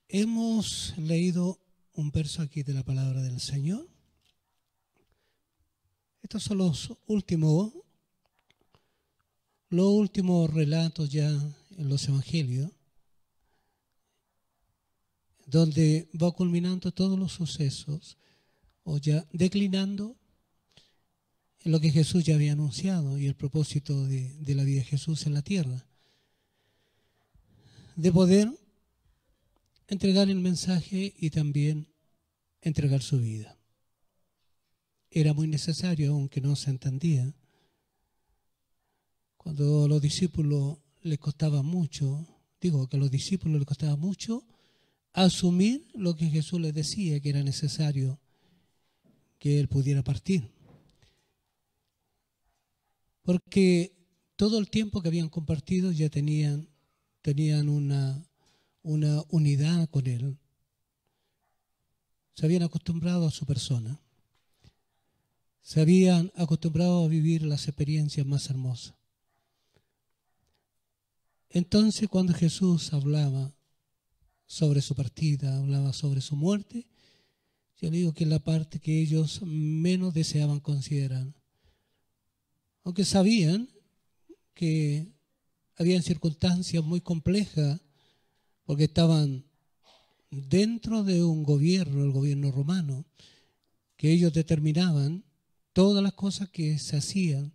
Hemos leído un verso aquí de la palabra del Señor. Estos son los últimos relatos ya en los evangelios, donde va culminando todos los sucesos o ya declinando en lo que Jesús ya había anunciado y el propósito de la vida de Jesús en la tierra, de poder entregar el mensaje y también entregar su vida. Era muy necesario, aunque no se entendía. Cuando a los discípulos les costaba mucho, asumir lo que Jesús les decía, que era necesario que Él pudiera partir. Porque todo el tiempo que habían compartido ya tenían una unidad con Él. Se habían acostumbrado a su persona. Se habían acostumbrado a vivir las experiencias más hermosas. Entonces, cuando Jesús hablaba sobre su partida, hablaba sobre su muerte, yo le digo que es la parte que ellos menos deseaban considerar. Aunque sabían que habían circunstancias muy complejas, porque estaban dentro de un gobierno, el gobierno romano, que ellos determinaban todas las cosas que se hacían,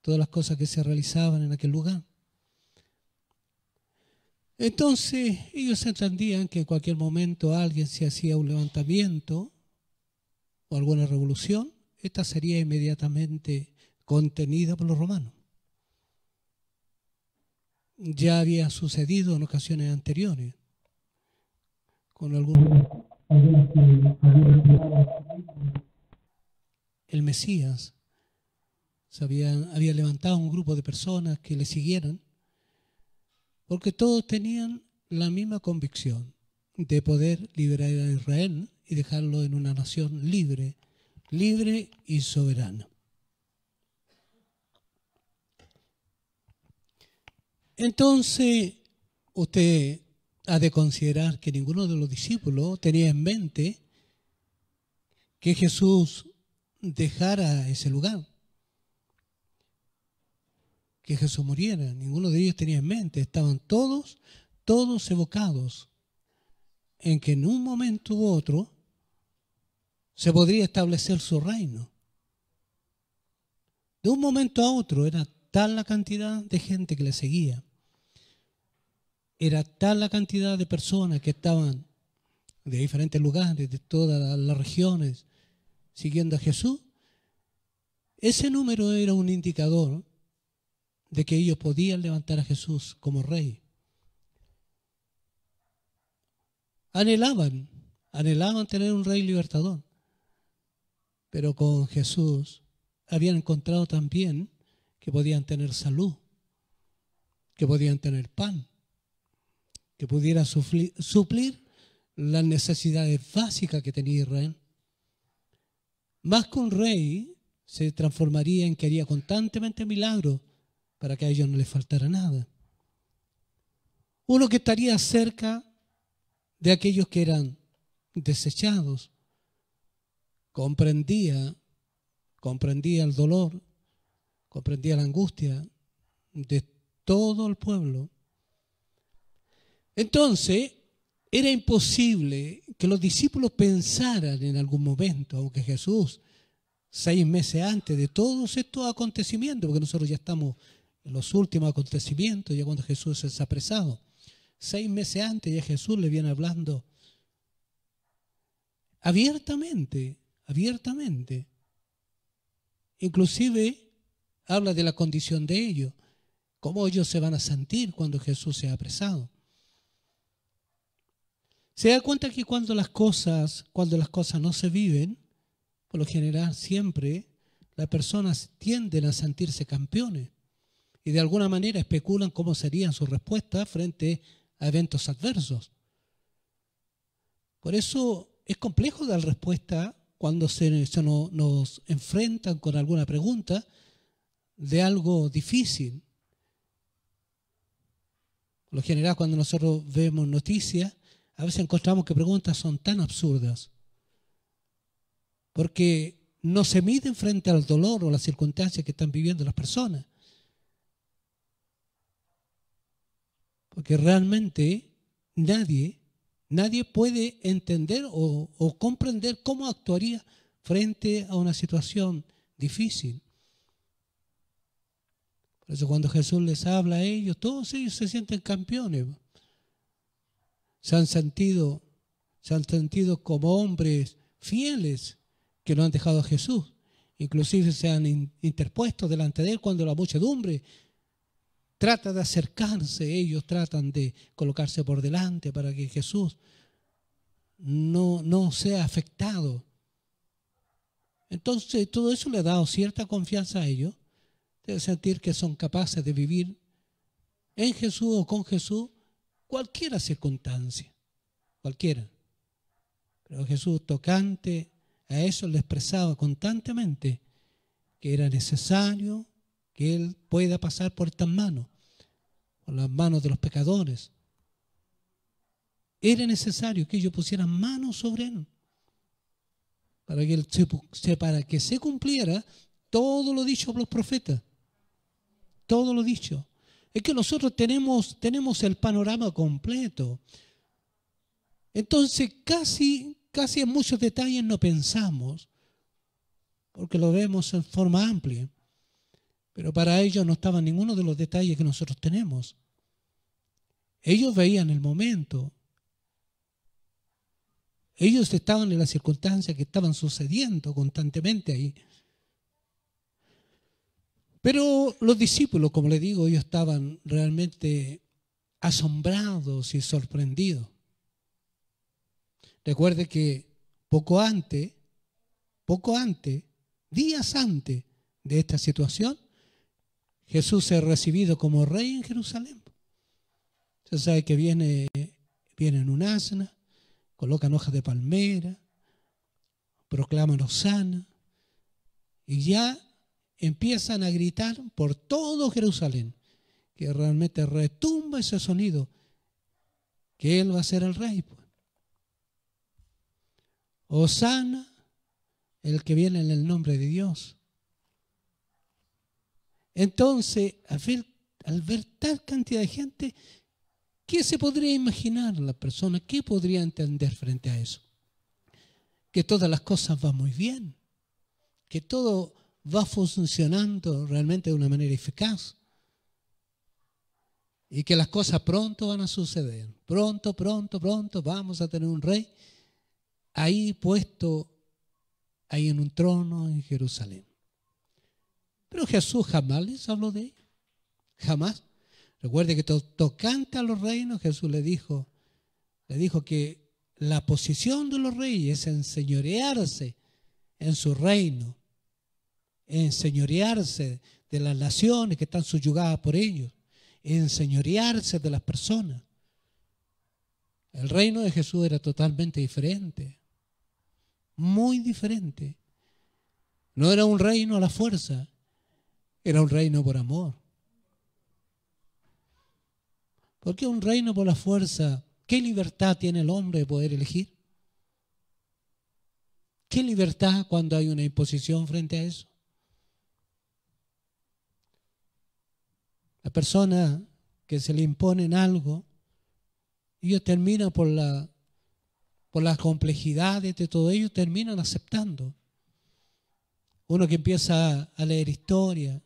todas las cosas que se realizaban en aquel lugar. Entonces ellos entendían que en cualquier momento alguien se hacía un levantamiento o alguna revolución, esta sería inmediatamente contenida por los romanos. Ya había sucedido en ocasiones anteriores con el Mesías había levantado un grupo de personas que le siguieran, porque todos tenían la misma convicción de poder liberar a Israel y dejarlo en una nación libre y soberana. Entonces, usted ha de considerar que ninguno de los discípulos tenía en mente que Jesús dejara ese lugar, que Jesús muriera. Ninguno de ellos tenía en mente. Estaban todos evocados en que en un momento u otro se podría establecer su reino. De un momento a otro era tal la cantidad de gente que le seguía, era tal la cantidad de personas que estaban de diferentes lugares, de todas las regiones, siguiendo a Jesús. Ese número era un indicador de que ellos podían levantar a Jesús como rey. Anhelaban tener un rey libertador, pero con Jesús habían encontrado también que podían tener salud, que podían tener pan, que pudiera suplir las necesidades básicas que tenía Israel. Más que un rey, se transformaría en que haría constantemente milagros para que a ellos no les faltara nada. Uno que estaría cerca de aquellos que eran desechados, comprendía el dolor, comprendía la angustia de todo el pueblo. Entonces, era imposible que los discípulos pensaran en algún momento, aunque Jesús, 6 meses antes de todos estos acontecimientos, porque nosotros ya estamos en los últimos acontecimientos, ya cuando Jesús es apresado, 6 meses antes ya Jesús le viene hablando abiertamente. Inclusive habla de la condición de ellos, cómo ellos se van a sentir cuando Jesús sea apresado. Se da cuenta que cuando las cosas no se viven, por lo general siempre las personas tienden a sentirse campeones y de alguna manera especulan cómo serían sus respuestas frente a eventos adversos. Por eso es complejo dar respuesta cuando nos enfrentan con alguna pregunta de algo difícil. Por lo general, cuando nosotros vemos noticias, a veces encontramos que preguntas son tan absurdas, porque no se miden frente al dolor o las circunstancias que están viviendo las personas. Porque realmente nadie puede entender o comprender cómo actuaría frente a una situación difícil. Por eso cuando Jesús les habla a ellos, todos ellos se sienten campeones. Se han sentido como hombres fieles que no han dejado a Jesús. Inclusive se han interpuesto delante de él cuando la muchedumbre trata de acercarse, ellos tratan de colocarse por delante para que Jesús no sea afectado. Entonces todo eso le ha dado cierta confianza a ellos, de sentir que son capaces de vivir en Jesús o con Jesús cualquiera circunstancia, cualquiera. Pero Jesús, tocante a eso, le expresaba constantemente que era necesario que Él pueda pasar por estas manos, por las manos de los pecadores. Era necesario que ellos pusieran manos sobre Él, para que se cumpliera todo lo dicho por los profetas. Todo lo dicho. Es que nosotros tenemos el panorama completo. Entonces casi en muchos detalles no pensamos, porque lo vemos en forma amplia. Pero para ellos no estaban ninguno de los detalles que nosotros tenemos. Ellos veían el momento. Ellos estaban en las circunstancias que estaban sucediendo constantemente ahí. Pero los discípulos, como les digo, ellos estaban realmente asombrados y sorprendidos. Recuerde que poco antes, días antes de esta situación, Jesús es recibido como rey en Jerusalén. Usted sabe que viene en un asna, colocan hojas de palmera, proclaman hosana y ya empiezan a gritar por todo Jerusalén, que realmente retumba ese sonido, que Él va a ser el rey. Hosana, el que viene en el nombre de Dios. Entonces, al ver tal cantidad de gente, ¿qué se podría imaginar la persona? ¿Qué podría entender frente a eso? Que todas las cosas van muy bien, que todo va funcionando realmente de una manera eficaz y que las cosas pronto van a suceder. Pronto vamos a tener un rey ahí puesto, ahí en un trono en Jerusalén. Pero Jesús jamás les habló de ello. Jamás. Recuerde que tocante a los reinos, Jesús le dijo que la posición de los reyes es enseñorearse en su reino, enseñorearse de las naciones que están subyugadas por ellos, enseñorearse de las personas. El reino de Jesús era totalmente diferente, muy diferente. No era un reino a la fuerza, era un reino por amor. Porque un reino por la fuerza, ¿qué libertad tiene el hombre de poder elegir? ¿Qué libertad cuando hay una imposición frente a eso? La persona que se le imponen algo, ellos terminan por las complejidades de todo ello, terminan aceptando. Uno que empieza a leer historia,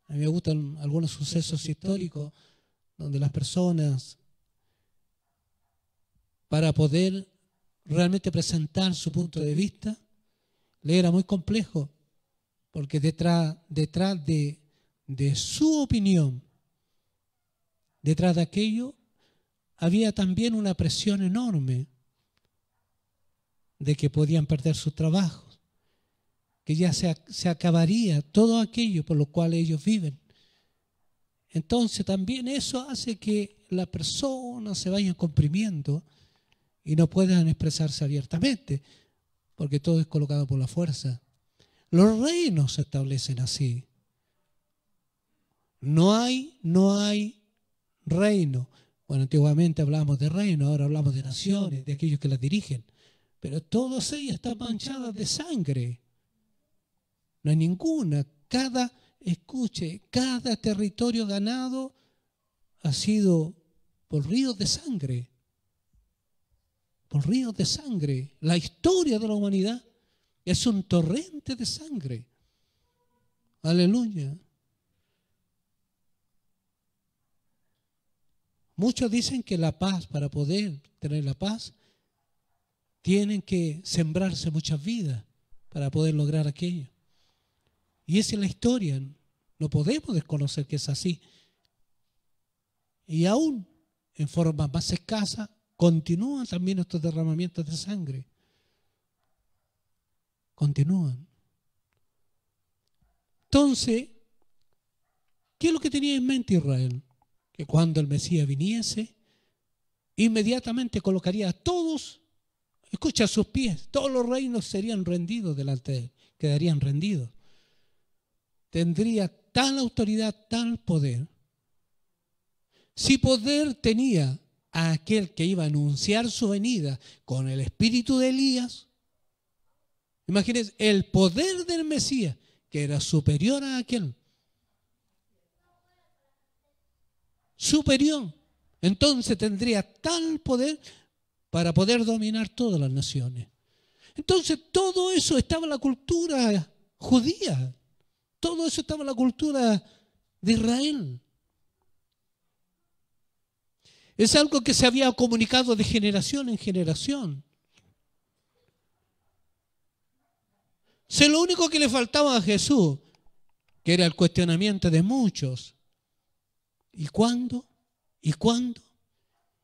a mí me gustan algunos sucesos históricos donde las personas, para poder realmente presentar su punto de vista, le era muy complejo, porque detrás de su opinión, detrás de aquello, había también una presión enorme de que podían perder sus trabajos, que ya se acabaría todo aquello por lo cual ellos viven. Entonces también eso hace que las personas se vayan comprimiendo y no puedan expresarse abiertamente, porque todo es colocado por la fuerza. Los reinos se establecen así. No hay reino, Bueno, antiguamente hablábamos de reino, ahora hablamos de naciones, de aquellos que las dirigen. Pero todas ellas están manchadas de sangre. No hay ninguna. Cada territorio ganado ha sido por ríos de sangre. Por ríos de sangre. La historia de la humanidad es un torrente de sangre. Aleluya. Muchos dicen que la paz, para poder tener la paz, tienen que sembrarse muchas vidas para poder lograr aquello. Y esa es la historia. No podemos desconocer que es así. Y aún en forma más escasa, continúan también estos derramamientos de sangre. Continúan. Entonces, ¿qué es lo que tenía en mente Israel? Que cuando el Mesías viniese, inmediatamente colocaría a todos, escucha, a sus pies, todos los reinos serían rendidos delante de él, quedarían rendidos. Tendría tal autoridad, tal poder. Si poder tenía a aquel que iba a anunciar su venida con el espíritu de Elías, imagínense, el poder del Mesías, que era superior a aquel. Superior. Entonces tendría tal poder para poder dominar todas las naciones. Entonces todo eso estaba en la cultura judía. Todo eso estaba en la cultura de Israel. Es algo que se había comunicado de generación en generación. Si lo único que le faltaba a Jesús, que era el cuestionamiento de muchos, ¿y cuándo? ¿Y cuándo?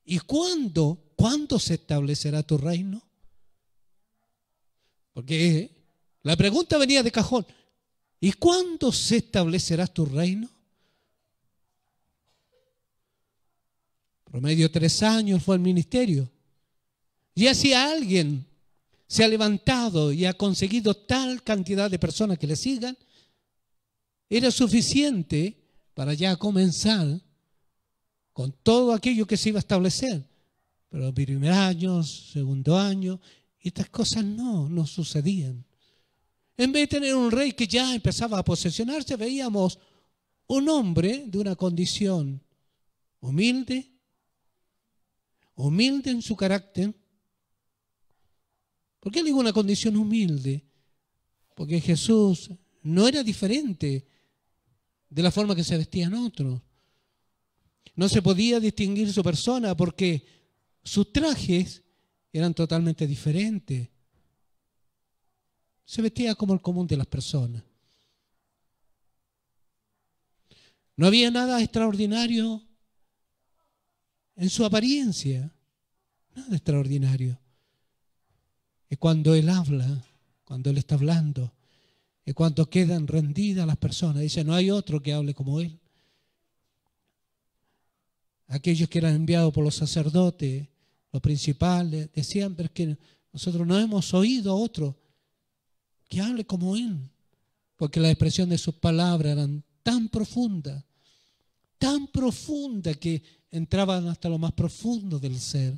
¿Y cuándo? ¿Cuándo se establecerá tu reino? Porque la pregunta venía de cajón. ¿Y cuándo se establecerá tu reino? Promedio 3 años fue el ministerio. Y así alguien se ha levantado y ha conseguido tal cantidad de personas que le sigan, era suficiente para ya comenzar con todo aquello que se iba a establecer. Pero el primer año, segundo año, estas cosas no sucedían. En vez de tener un rey que ya empezaba a posesionarse, veíamos un hombre de una condición humilde en su carácter. ¿Por qué digo una condición humilde? Porque Jesús no era diferente de la forma que se vestían otros. No se podía distinguir su persona porque sus trajes eran totalmente diferentes. Se vestía como el común de las personas. No había nada extraordinario en su apariencia, nada extraordinario. Y cuando Él habla, cuando Él está hablando, y cuando quedan rendidas las personas, dice, no hay otro que hable como Él. Aquellos que eran enviados por los sacerdotes, los principales, decían, pero es que nosotros no hemos oído a otro que hable como Él, porque la expresión de sus palabras eran tan profunda que entraban hasta lo más profundo del ser.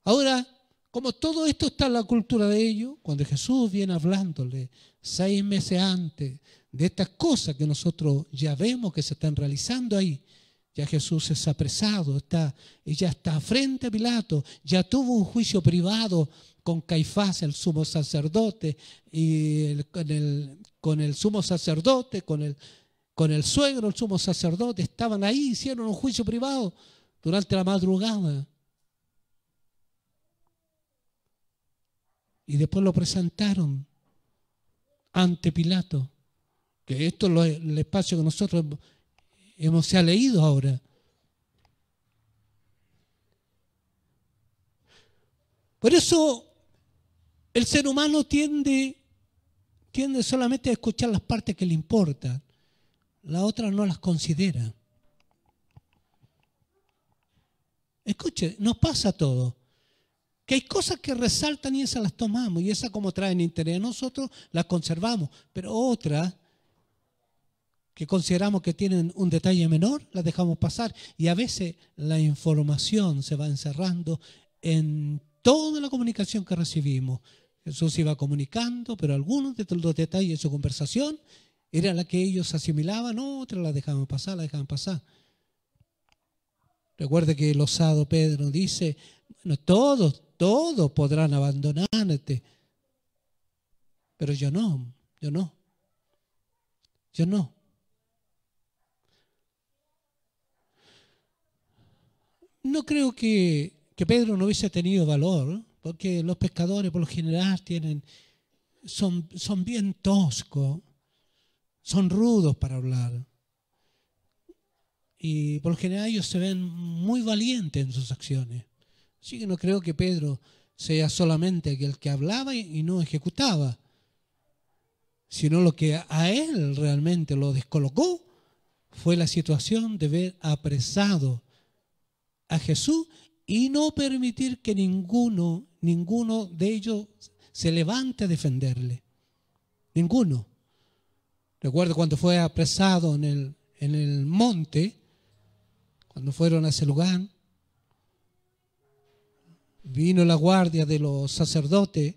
Ahora, como todo esto está en la cultura de ellos, cuando Jesús viene hablándole 6 meses antes de estas cosas que nosotros ya vemos que se están realizando ahí, ya Jesús es apresado, ya está frente a Pilato, ya tuvo un juicio privado con Caifás, el sumo sacerdote, y con el sumo sacerdote, con el suegro, el sumo sacerdote, estaban ahí, hicieron un juicio privado durante la madrugada. Y después lo presentaron ante Pilato, que esto es el espacio que nosotros se ha leído ahora. Por eso el ser humano tiende solamente a escuchar las partes que le importan, las otras no las considera. Escuche, nos pasa todo. Que hay cosas que resaltan y esas las tomamos, y esas como traen interés a nosotros las conservamos, pero otras que consideramos que tienen un detalle menor, las dejamos pasar. Y a veces la información se va encerrando en toda la comunicación que recibimos. Jesús iba comunicando, pero algunos de los detalles de su conversación eran las que ellos asimilaban, otras las dejaban pasar, Recuerde que el osado Pedro dice, bueno, todos podrán abandonarte, pero yo no. No creo que Pedro no hubiese tenido valor, porque los pescadores por lo general son bien toscos, son rudos para hablar. Y por lo general ellos se ven muy valientes en sus acciones. Así que no creo que Pedro sea solamente el que hablaba y no ejecutaba, sino lo que a él realmente lo descolocó fue la situación de ver apresado a Jesús y no permitir que ninguno de ellos se levante a defenderle. Ninguno. Recuerdo cuando fue apresado en el monte, cuando fueron a ese lugar, vino la guardia de los sacerdotes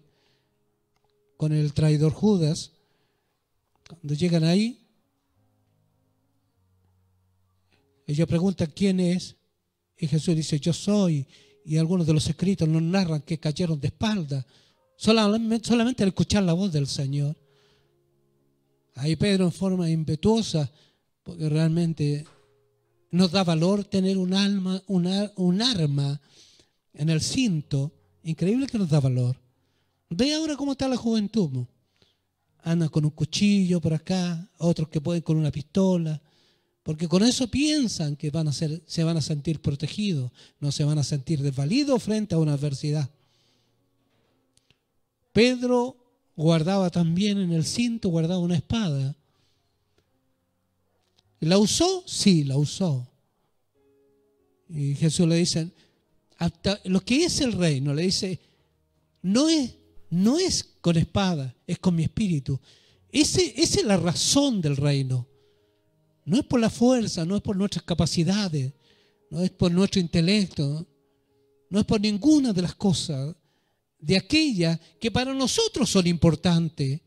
con el traidor Judas. Cuando llegan ahí, ellos preguntan quién es, y Jesús dice, yo soy. Y algunos de los escritos nos narran que cayeron de espalda, solamente al escuchar la voz del Señor. Ahí Pedro, en forma impetuosa, porque realmente nos da valor tener un arma en el cinto, increíble que nos da valor. Ve ahora cómo está la juventud. Andan con un cuchillo por acá, otros que pueden con una pistola, porque con eso piensan que se van a sentir protegidos, no se van a sentir desvalidos frente a una adversidad. Pedro guardaba también en el cinto, guardaba una espada. ¿La usó? Sí, la usó. Y Jesús le dice, hasta lo que es el reino, le dice, no es con espada, es con mi espíritu. Esa es la razón del reino. No es por la fuerza, no es por nuestras capacidades, no es por nuestro intelecto, no es por ninguna de las cosas de aquellas que para nosotros son importantes.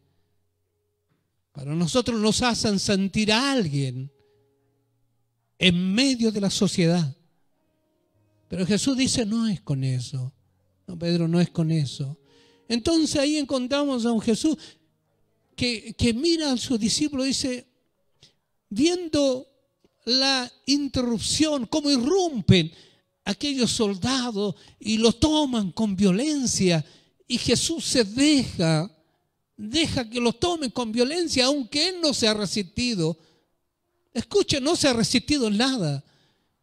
Para nosotros nos hacen sentir a alguien en medio de la sociedad. Pero Jesús dice, no es con eso. No, Pedro, no es con eso. Entonces ahí encontramos a un Jesús que mira a sus discípulos y dice, viendo la interrupción, cómo irrumpen aquellos soldados y lo toman con violencia, y Jesús se deja que lo tomen con violencia, aunque Él no se ha resistido. Escuchen, no se ha resistido en nada,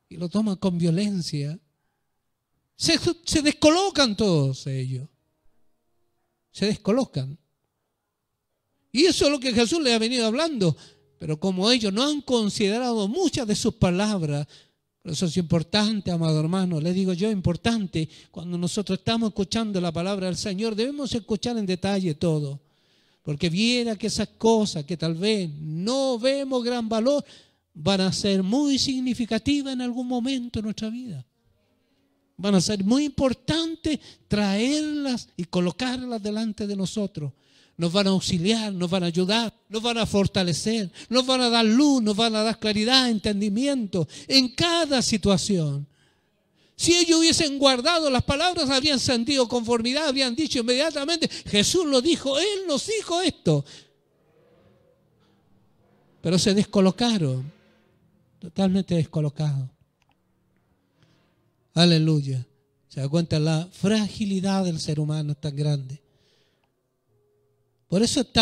y lo toman con violencia. Se descolocan todos ellos. Se descolocan. Y eso es lo que Jesús les ha venido hablando. Pero como ellos no han considerado muchas de sus palabras, por eso es importante, amado hermano, les digo yo, importante, cuando nosotros estamos escuchando la palabra del Señor, debemos escuchar en detalle todo. Porque viera que esas cosas que tal vez no vemos gran valor, van a ser muy significativas en algún momento de nuestra vida. Van a ser muy importantes traerlas y colocarlas delante de nosotros. Nos van a auxiliar, nos van a ayudar, nos van a fortalecer, nos van a dar luz, nos van a dar claridad, entendimiento en cada situación. Si ellos hubiesen guardado las palabras, habrían sentido conformidad, habrían dicho inmediatamente, Jesús lo dijo, Él nos dijo esto. Pero se descolocaron, totalmente descolocados. Aleluya. Se da cuenta, la fragilidad del ser humano es tan grande. Por eso es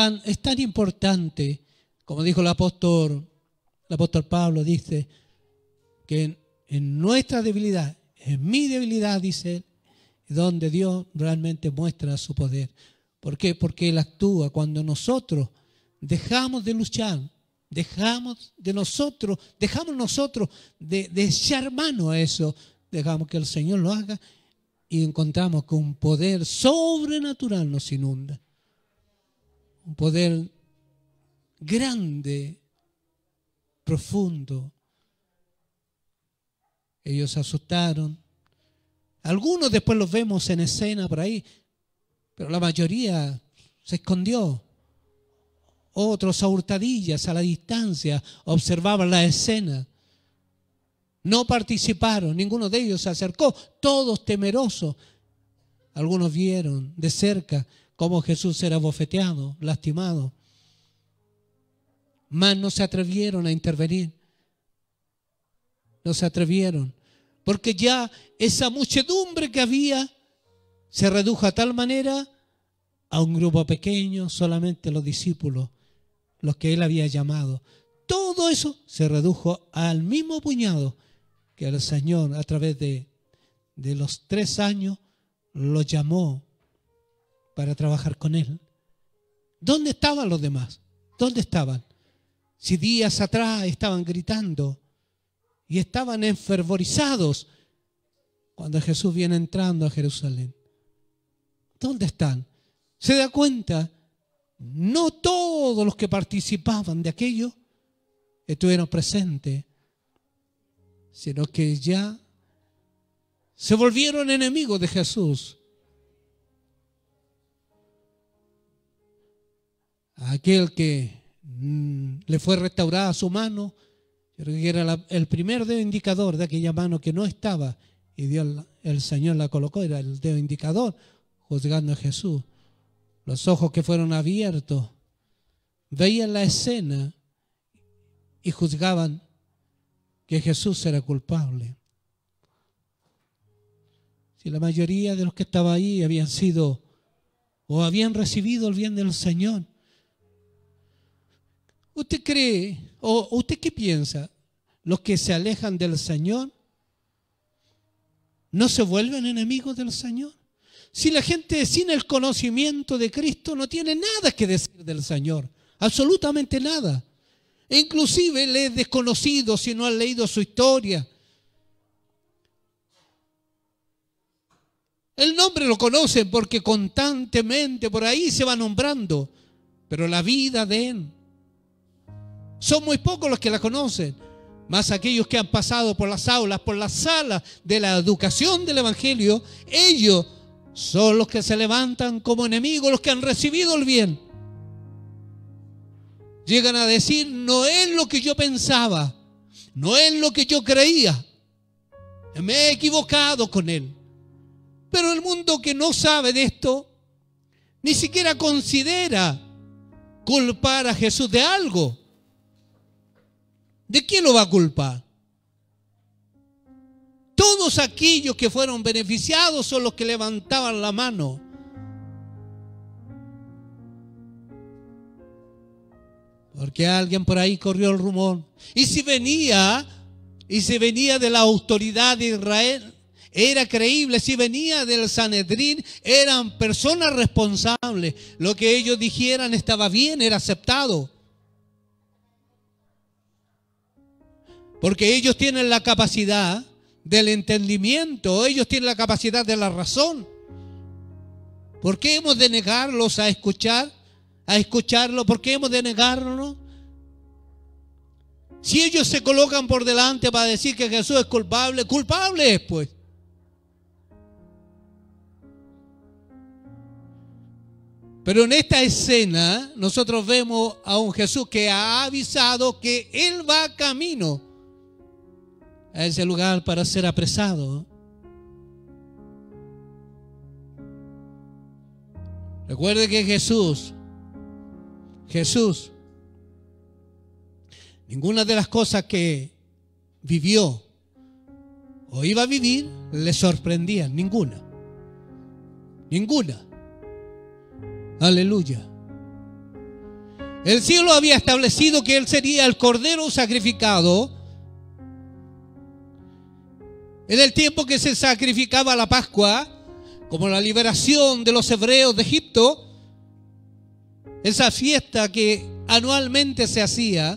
tan importante, como dijo el apóstol Pablo, dice que en nuestra debilidad, en mi debilidad, dice él, es donde Dios realmente muestra su poder. ¿Por qué? Porque Él actúa cuando nosotros dejamos de luchar, dejamos nosotros de echar mano a eso, dejamos que el Señor lo haga y encontramos que un poder sobrenatural nos inunda. Un poder grande profundo. Ellos se asustaron. Algunos después los vemos en escena por ahí, pero la mayoría se escondió. Otros a hurtadillas, a la distancia, observaban la escena. No participaron, ninguno de ellos se acercó, todos temerosos. Algunos vieron de cerca cómo Jesús era bofeteado, lastimado. Mas no se atrevieron a intervenir. No se atrevieron, porque ya esa muchedumbre que había se redujo a tal manera a un grupo pequeño, solamente los discípulos, los que él había llamado. Todo eso se redujo al mismo puñado que el Señor, a través de los 3 años, lo llamó para trabajar con él. ¿Dónde estaban los demás? ¿Dónde estaban? Si días atrás estaban gritando y estaban enfervorizados cuando Jesús viene entrando a Jerusalén. ¿Dónde están? ¿Se da cuenta? No todos los que participaban de aquello estuvieron presentes, sino que ya se volvieron enemigos de Jesús. Aquel que le fue restaurada su mano, yo creo que era el primer dedo indicador de aquella mano que no estaba, y Dios, el Señor la colocó, era el dedo indicador, juzgando a Jesús. Los ojos que fueron abiertos veían la escena y juzgaban que Jesús era culpable. Si la mayoría de los que estaban ahí habían sido o habían recibido el bien del Señor, ¿usted cree o usted qué piensa? ¿Los que se alejan del Señor no se vuelven enemigos del Señor? Si la gente sin el conocimiento de Cristo no tiene nada que decir del Señor, absolutamente nada. E inclusive le es desconocido si no han leído su historia. El nombre lo conocen porque constantemente por ahí se va nombrando, pero la vida de él, son muy pocos los que la conocen, más aquellos que han pasado por las aulas, por las salas de la educación del Evangelio. Ellos son los que se levantan como enemigos, los que han recibido el bien. Llegan a decir, no es lo que yo pensaba, no es lo que yo creía, me he equivocado con él. Pero el mundo que no sabe de esto, ni siquiera considera culpar a Jesús de algo. ¿De quién lo va a culpar? Todos aquellos que fueron beneficiados son los que levantaban la mano. Porque alguien por ahí corrió el rumor. Y si venía de la autoridad de Israel, era creíble. Si venía del Sanedrín, eran personas responsables. Lo que ellos dijeran estaba bien, era aceptado. Porque ellos tienen la capacidad del entendimiento, ellos tienen la capacidad de la razón. ¿Por qué hemos de negarlos a escuchar? A escucharlo, ¿por qué hemos de negarnos? Si ellos se colocan por delante para decir que Jesús es culpable, culpable es pues. Pero en esta escena nosotros vemos a un Jesús que ha avisado que Él va camino a ese lugar para ser apresado. Recuerde que Jesús, ninguna de las cosas que vivió o iba a vivir le sorprendían, ninguna. Aleluya. El cielo había establecido que Él sería el cordero sacrificado. En el tiempo que se sacrificaba la Pascua, como la liberación de los hebreos de Egipto, esa fiesta que anualmente se hacía,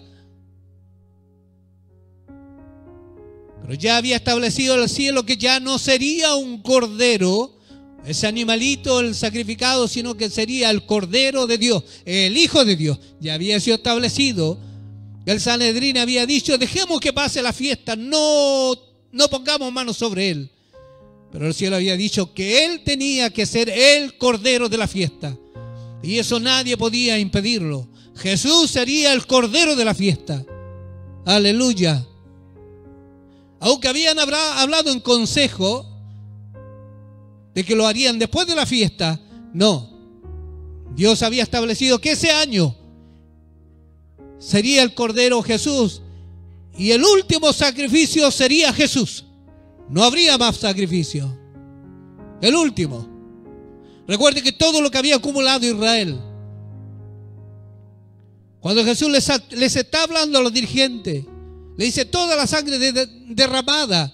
pero ya había establecido el cielo que ya no sería un cordero, ese animalito, el sacrificado, sino que sería el Cordero de Dios, el Hijo de Dios. Ya había sido establecido El Sanedrín había dicho: dejemos que pase la fiesta, no pongamos manos sobre él. Pero el cielo había dicho que él tenía que ser el cordero de la fiesta. Y eso nadie podía impedirlo. Jesús sería el cordero de la fiesta. Aleluya. Aunque habían hablado en consejo de que lo harían después de la fiesta, no. Dios había establecido que ese año sería el Cordero Jesús y el último sacrificio sería Jesús. No habría más sacrificio. El último. Recuerde que todo lo que había acumulado Israel, cuando Jesús les está hablando a los dirigentes, le dice: toda la sangre derramada,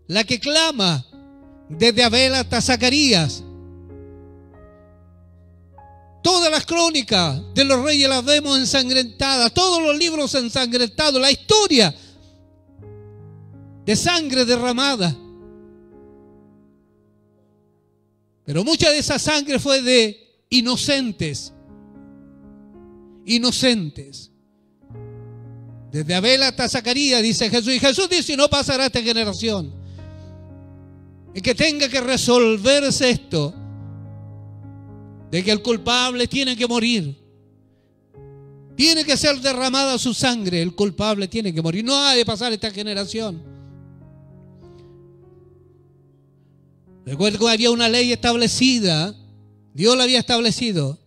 la que clama desde Abel hasta Zacarías, todas las crónicas de los reyes las vemos ensangrentadas, todos los libros ensangrentados, la historia de sangre derramada. Pero mucha de esa sangre fue de inocentes. Inocentes. Desde Abel hasta Zacarías, dice Jesús. Y Jesús dice: y no pasará esta generación y que tenga que resolverse esto, de que el culpable tiene que morir. Tiene que ser derramada su sangre. El culpable tiene que morir. No ha de pasar esta generación. Recuerdo que había una ley establecida. Dios la había establecido,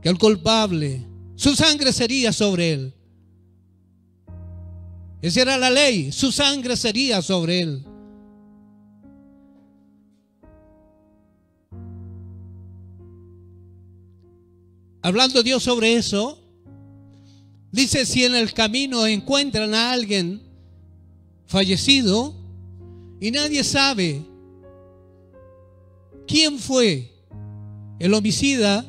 que el culpable, su sangre sería sobre él. Esa era la ley. Su sangre sería sobre él. Hablando Dios sobre eso, dice: si en el camino encuentran a alguien fallecido y nadie sabe quién fue el homicida,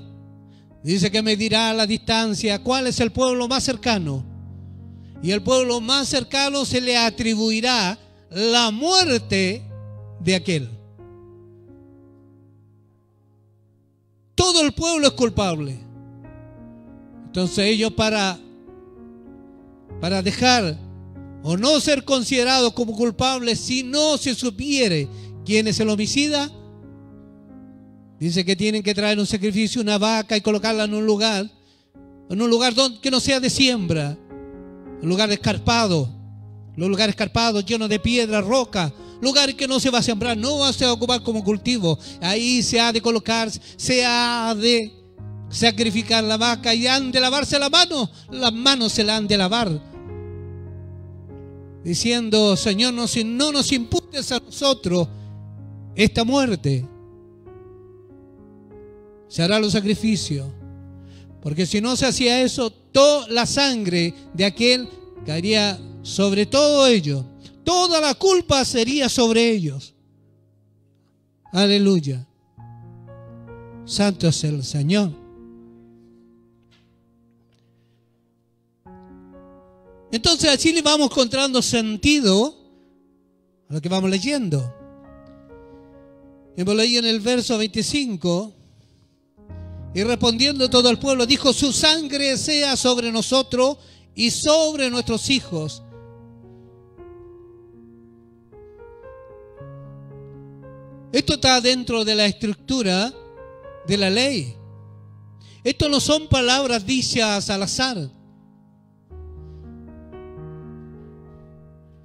dice que medirá a la distancia cuál es el pueblo más cercano, y el pueblo más cercano se le atribuirá la muerte de aquel. Todo el pueblo es culpable. Entonces ellos para dejar o no ser considerados como culpables, si no se supiere quién es el homicida, dice que tienen que traer un sacrificio, una vaca, y colocarla en un lugar que no sea de siembra, un lugar escarpado, los lugares escarpados llenos de piedra, roca, lugares que no se va a sembrar, no va a ser ocupar como cultivo. Ahí se ha de colocar, se ha de sacrificar la vaca, y han de lavarse las manos se la han de lavar, diciendo: Señor, no nos imputes a nosotros esta muerte. Se hará los sacrificios, porque si no se hacía eso, toda la sangre de aquel caería sobre todo ellos, toda la culpa sería sobre ellos. Aleluya. Santo es el Señor. Entonces así le vamos encontrando sentido a lo que vamos leyendo. Hemos leído en el verso 25: y respondiendo todo el pueblo, dijo: su sangre sea sobre nosotros y sobre nuestros hijos. Esto está dentro de la estructura de la ley. Esto no son palabras dichas al azar.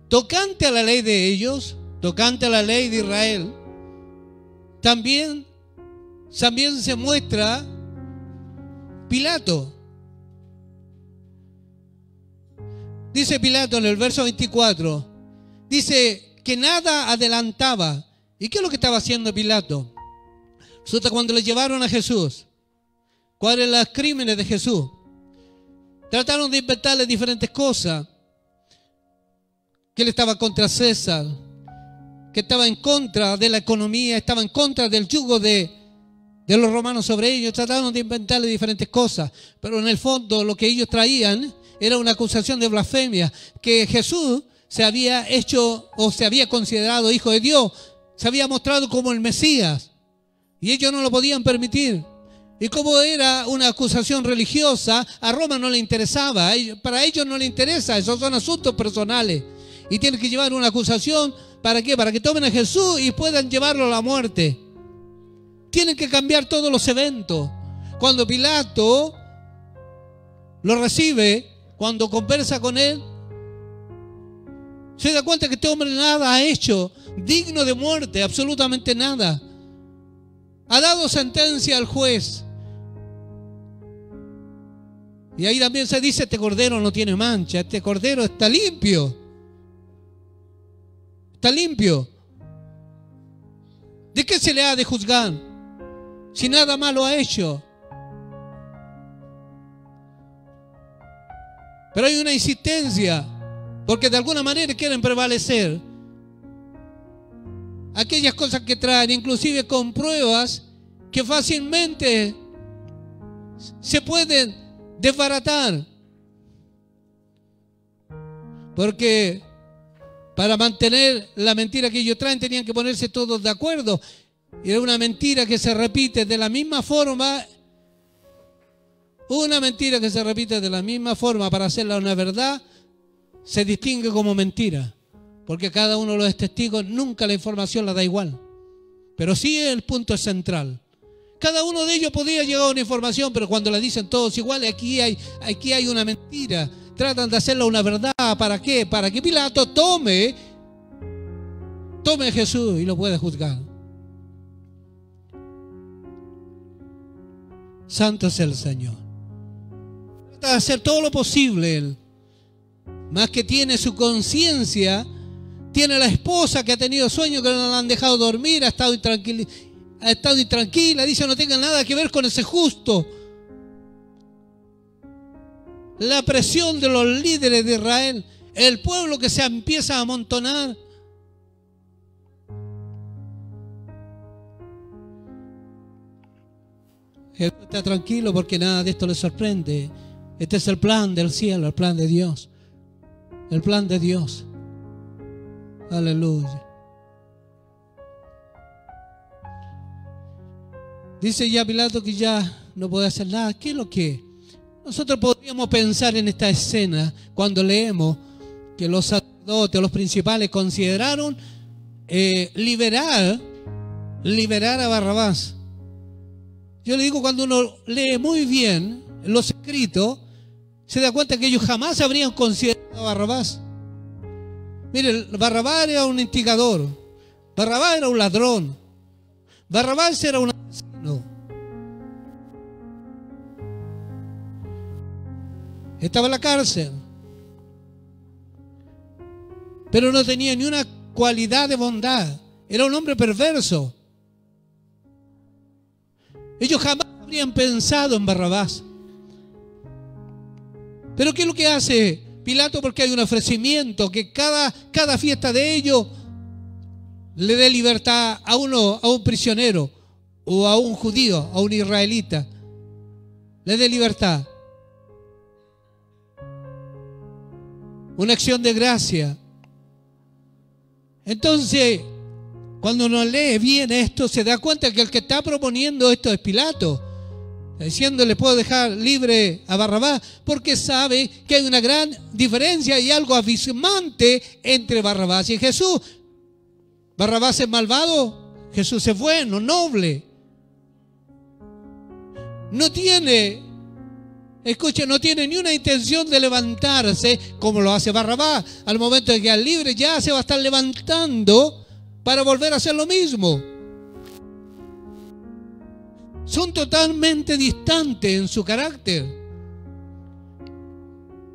Tocante a la ley de ellos, tocante a la ley de Israel, también se muestra Pilato. Dice Pilato en el verso 24, dice que nada adelantaba. ¿Y qué es lo que estaba haciendo Pilato? Resulta cuando le llevaron a Jesús, ¿cuáles eran los crímenes de Jesús? Trataron de inventarle diferentes cosas. Que él estaba contra César, que estaba en contra de la economía, estaba en contra del yugo de los romanos sobre ellos. Trataron de inventarle diferentes cosas, pero en el fondo lo que ellos traían era una acusación de blasfemia, que Jesús se había hecho o se había considerado hijo de Dios, se había mostrado como el Mesías, y ellos no lo podían permitir. Y como era una acusación religiosa, a Roma no le interesaba. Para ellos no le interesa, esos son asuntos personales. Y tienen que llevar una acusación, ¿para qué? Para que tomen a Jesús y puedan llevarlo a la muerte. Tienen que cambiar todos los eventos. Cuando Pilato lo recibe, cuando conversa con él, se da cuenta que este hombre nada ha hecho digno de muerte, absolutamente nada. Ha dado sentencia al juez. Y ahí también se dice, este cordero no tiene mancha, este cordero está limpio. Está limpio. ¿De qué se le ha de juzgar? Si nada malo ha hecho. Pero hay una insistencia, porque de alguna manera quieren prevalecer. Aquellas cosas que traen, inclusive con pruebas que fácilmente se pueden desbaratar. Porque para mantener la mentira que ellos traen tenían que ponerse todos de acuerdo. Y era una mentira que se repite de la misma forma. Una mentira que se repite de la misma forma para hacerla una verdad se distingue como mentira. Porque cada uno de los testigos nunca la información la da igual. Pero sí el punto es central. Cada uno de ellos podía llegar a una información, pero cuando la dicen todos iguales, aquí hay una mentira. Tratan de hacerla una verdad. ¿Para qué? Para que Pilato tome a Jesús y lo pueda juzgar. Santo es el Señor. Trata de hacer todo lo posible él. Más que tiene su conciencia, tiene la esposa que ha tenido sueño, que no la han dejado dormir, ha estado intranquila, dice no tenga nada que ver con ese justo. La presión de los líderes de Israel, el pueblo que se empieza a amontonar. Jesús está tranquilo porque nada de esto le sorprende. Este es el plan del cielo, el plan de Dios. El plan de Dios. Aleluya. Dice ya Pilato que ya no puede hacer nada. ¿Qué es lo que? Nosotros podríamos pensar en esta escena cuando leemos que los sacerdotes, los principales consideraron liberar a Barrabás. Yo le digo, cuando uno lee muy bien los escritos, se da cuenta que ellos jamás habrían considerado a Barrabás. Mire, Barrabás era un instigador, Barrabás era un ladrón, Barrabás era un asesino. Estaba en la cárcel, pero no tenía ni una cualidad de bondad. Era un hombre perverso. Ellos jamás habrían pensado en Barrabás. Pero ¿qué es lo que hace Pilato? Porque hay un ofrecimiento que cada fiesta de ellos le dé libertad a un prisionero o a un judío, a un israelita. Le dé libertad. Una acción de gracia. Entonces, cuando uno lee bien esto, se da cuenta que el que está proponiendo esto es Pilato, diciéndole puedo dejar libre a Barrabás, porque sabe que hay una gran diferencia y algo abismante entre Barrabás y Jesús. Barrabás es malvado, Jesús es bueno, noble. No tiene ni una intención de levantarse como lo hace Barrabás. Al momento de quedar libre ya se va a estar levantando para volver a hacer lo mismo. Son totalmente distantes en su carácter.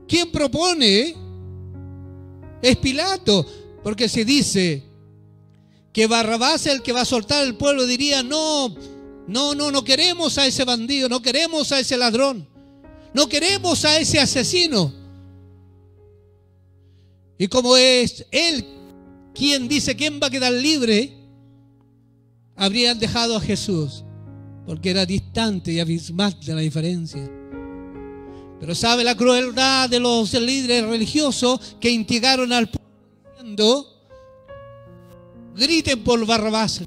Quien propone es Pilato, porque se dice que Barrabás, el que va a soltar al pueblo, diría no queremos a ese bandido, no queremos a ese ladrón, no queremos a ese asesino. Y como es él quien dice quién va a quedar libre, habrían dejado a Jesús, porque era distante y abismante la diferencia. Pero sabe la crueldad de los líderes religiosos que instigaron al pueblo diciendo: griten por Barrabás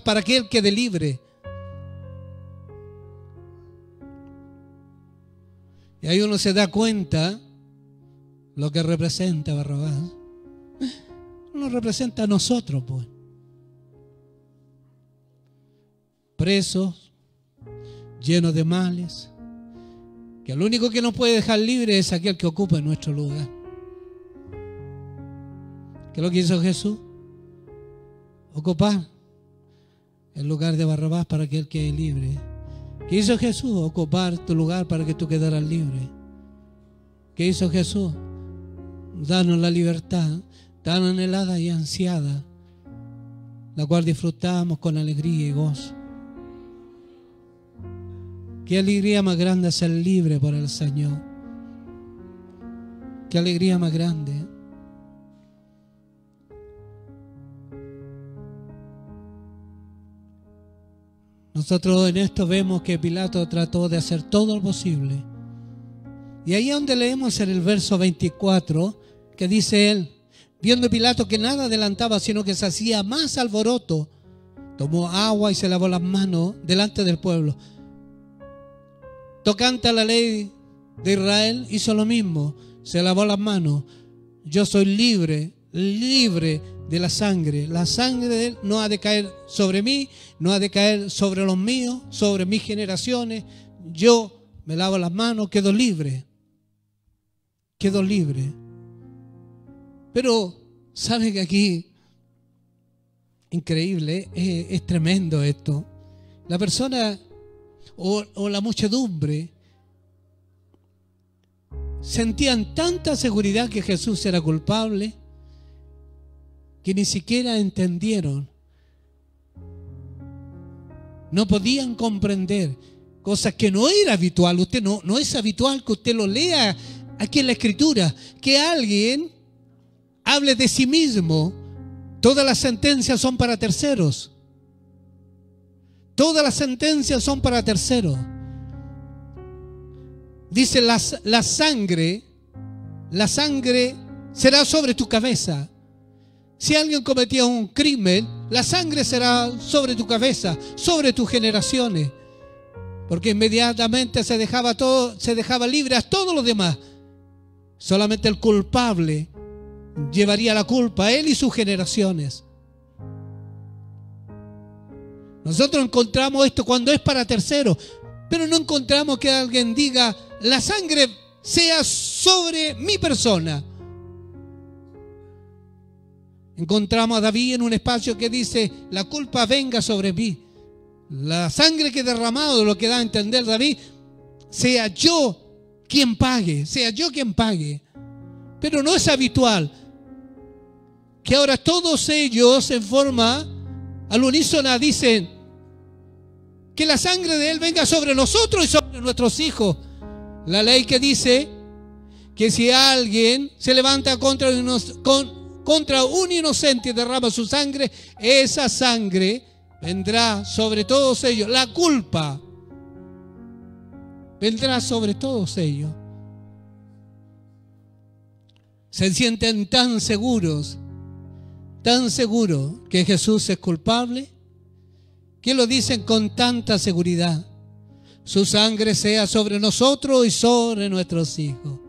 para que él quede libre. Y ahí uno se da cuenta lo que representa Barrabás. Nos representa a nosotros, pues. Presos, llenos de males, que el único que nos puede dejar libre es aquel que ocupa nuestro lugar. ¿Qué es lo que hizo Jesús? Ocupar el lugar de Barrabás para que él quede libre. ¿Qué hizo Jesús? Ocupar tu lugar para que tú quedaras libre. ¿Qué hizo Jesús? Darnos la libertad tan anhelada y ansiada, la cual disfrutamos con alegría y gozo. Qué alegría más grande ser libre por el Señor. Qué alegría más grande. Nosotros en esto vemos que Pilato trató de hacer todo lo posible. Y ahí es donde leemos en el verso 24, que dice él: viendo Pilato que nada adelantaba, sino que se hacía más alboroto, tomó agua y se lavó las manos delante del pueblo. Tocante a la ley de Israel, hizo lo mismo, se lavó las manos. Yo soy libre, libre de la sangre. La sangre de él no ha de caer sobre mí, no ha de caer sobre los míos, sobre mis generaciones. Yo me lavo las manos, quedo libre. Quedo libre. Pero, ¿sabe que aquí, increíble, es tremendo esto? La persona o la muchedumbre sentían tanta seguridad que Jesús era culpable que ni siquiera entendieron. No podían comprender cosas que no era habitual. Usted no es habitual que usted lo lea aquí en la Escritura, que alguien hable de sí mismo. Todas las sentencias son para terceros. Todas las sentencias son para terceros. Dice la sangre será sobre tu cabeza. Si alguien cometía un crimen, la sangre será sobre tu cabeza, sobre tus generaciones. Porque inmediatamente se dejaba libre a todos los demás. Solamente el culpable llevaría la culpa, él y sus generaciones. Nosotros encontramos esto cuando es para terceros, pero no encontramos que alguien diga: la sangre sea sobre mi persona. Encontramos a David en un espacio que dice: la culpa venga sobre mí. La sangre que he derramado, lo que da a entender David, sea yo quien pague, sea yo quien pague. Pero no es habitual que ahora todos ellos en forma al unísono dicen que la sangre de él venga sobre nosotros y sobre nuestros hijos. La ley que dice que si alguien se levanta contra un inocente y derrama su sangre, esa sangre vendrá sobre todos ellos. La culpa vendrá sobre todos ellos. Se sienten tan seguros que Jesús es culpable, que lo dicen con tanta seguridad: su sangre sea sobre nosotros y sobre nuestros hijos.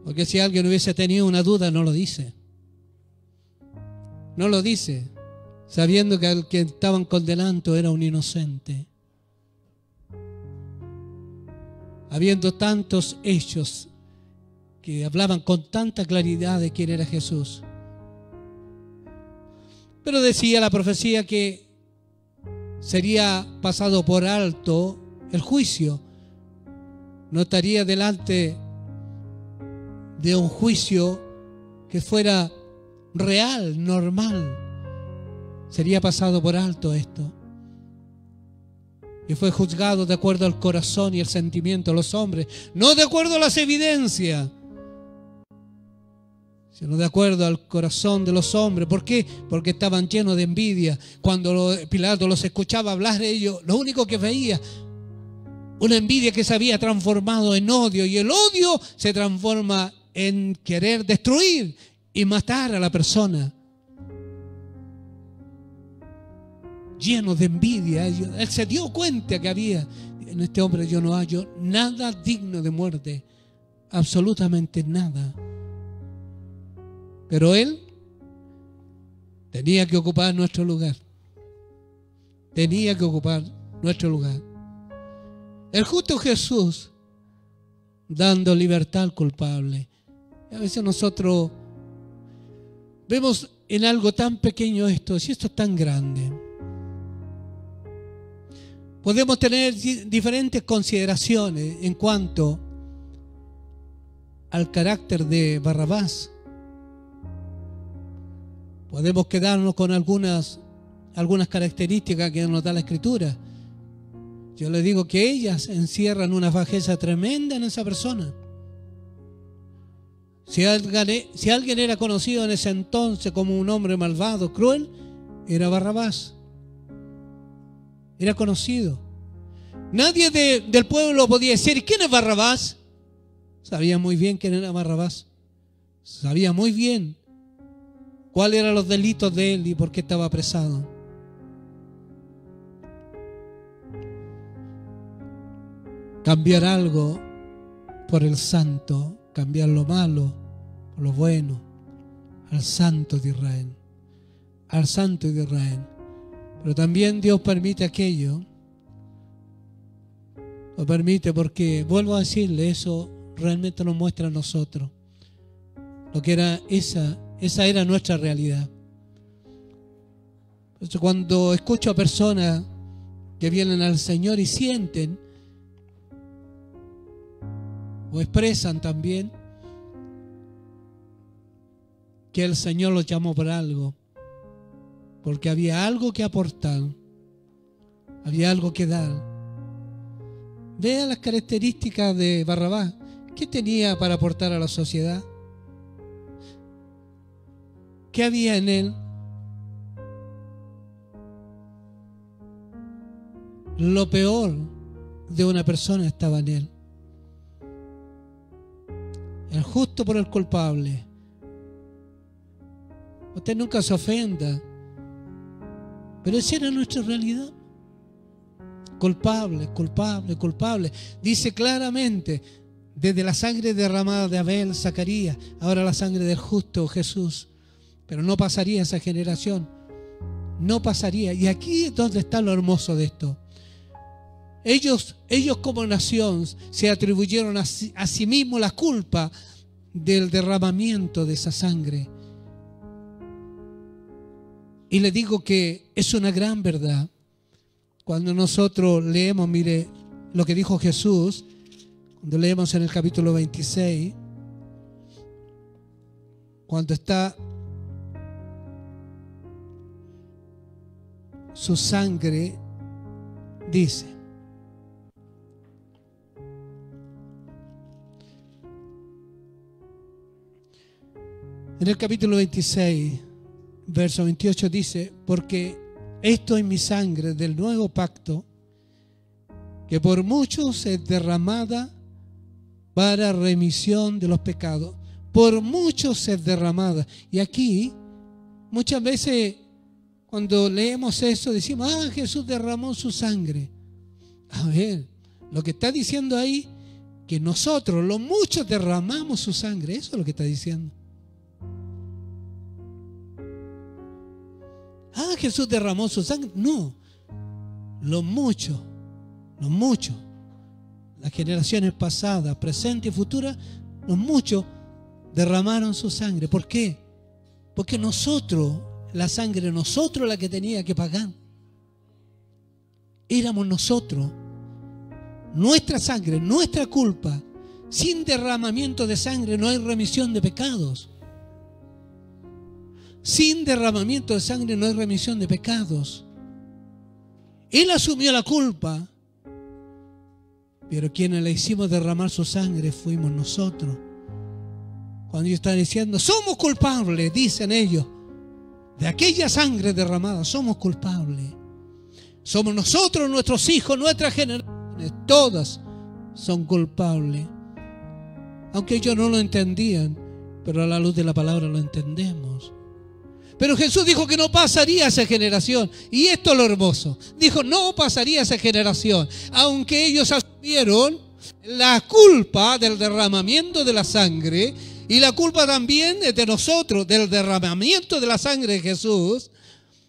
Porque si alguien hubiese tenido una duda, no lo dice. No lo dice, sabiendo que al que estaban condenando era un inocente. Habiendo tantos hechos que hablaban con tanta claridad de quién era Jesús. Pero decía la profecía que sería pasado por alto el juicio. No estaría delante de un juicio que fuera real, normal. Sería pasado por alto esto. Y fue juzgado de acuerdo al corazón y el sentimiento de los hombres, no de acuerdo a las evidencias, sino de acuerdo al corazón de los hombres. ¿Por qué? Porque estaban llenos de envidia. Cuando Pilato los escuchaba hablar de ellos, lo único que veía, una envidia que se había transformado en odio, y el odio se transforma en querer destruir y matar a la persona. llenos de envidia. Él se dio cuenta que había en este hombre, yo no hallo nada digno de muerte, absolutamente nada. Pero él tenía que ocupar nuestro lugar. Tenía que ocupar nuestro lugar. El justo Jesús dando libertad al culpable. A veces nosotros vemos en algo tan pequeño esto, si esto es tan grande. Podemos tener diferentes consideraciones en cuanto al carácter de Barrabás. Podemos quedarnos con algunas características que nos da la Escritura. Yo les digo que ellas encierran una bajeza tremenda en esa persona. Si alguien era conocido en ese entonces como un hombre malvado, cruel, era Barrabás. Era conocido. Nadie del pueblo podía decir, ¿quién es Barrabás? Sabía muy bien quién era Barrabás. Sabía muy bien cuáles eran los delitos de él y por qué estaba apresado. Cambiar algo por el santo, cambiar lo malo por lo bueno, al santo de Israel, al santo de Israel. Pero también Dios permite aquello, lo permite porque, vuelvo a decirle, eso realmente nos muestra a nosotros lo que era esa era nuestra realidad. Entonces, cuando escucho a personas que vienen al Señor y sienten o expresan también que el Señor los llamó por algo, porque había algo que aportar, había algo que dar. Vea las características de Barrabás. ¿Qué tenía para aportar a la sociedad? ¿Qué había en él? Lo peor de una persona estaba en él. El justo por el culpable. Usted nunca se ofenda, pero esa era nuestra realidad. Culpable, culpable, culpable. Dice claramente, desde la sangre derramada de Abel, Zacarías, ahora la sangre del justo Jesús. Pero no pasaría esa generación. No pasaría. Y aquí es donde está lo hermoso de esto. Ellos como nación se atribuyeron a sí mismos la culpa del derramamiento de esa sangre. Y le digo que es una gran verdad. Cuando nosotros leemos, mire, lo que dijo Jesús, cuando leemos en el capítulo 26, cuando está su sangre, dice, en el capítulo 26, verso 28 dice, porque esto es mi sangre del nuevo pacto, que por muchos es derramada para remisión de los pecados. Por muchos es derramada. Y aquí, muchas veces, cuando leemos eso, decimos, Jesús derramó su sangre. A ver, lo que está diciendo ahí, que nosotros, los muchos, derramamos su sangre. Eso es lo que está diciendo. Jesús derramó su sangre. No, los muchos, las generaciones pasadas, presentes y futuras, los muchos derramaron su sangre. ¿Por qué? Porque nosotros, la sangre, nosotros la que tenía que pagar. Éramos nosotros. Nuestra sangre, nuestra culpa. Sin derramamiento de sangre no hay remisión de pecados. Sin derramamiento de sangre no hay remisión de pecados. Él asumió la culpa, pero quienes le hicimos derramar su sangre fuimos nosotros. Cuando ellos están diciendo, somos culpables, dicen ellos, de aquella sangre derramada, somos culpables. Somos nosotros, nuestros hijos, nuestras generaciones, todas son culpables. Aunque ellos no lo entendían, pero a la luz de la palabra lo entendemos. Pero Jesús dijo que no pasaría esa generación. Y esto es lo hermoso. Dijo, no pasaría esa generación. Aunque ellos asumieron la culpa del derramamiento de la sangre, y la culpa también es de nosotros, del derramamiento de la sangre de Jesús.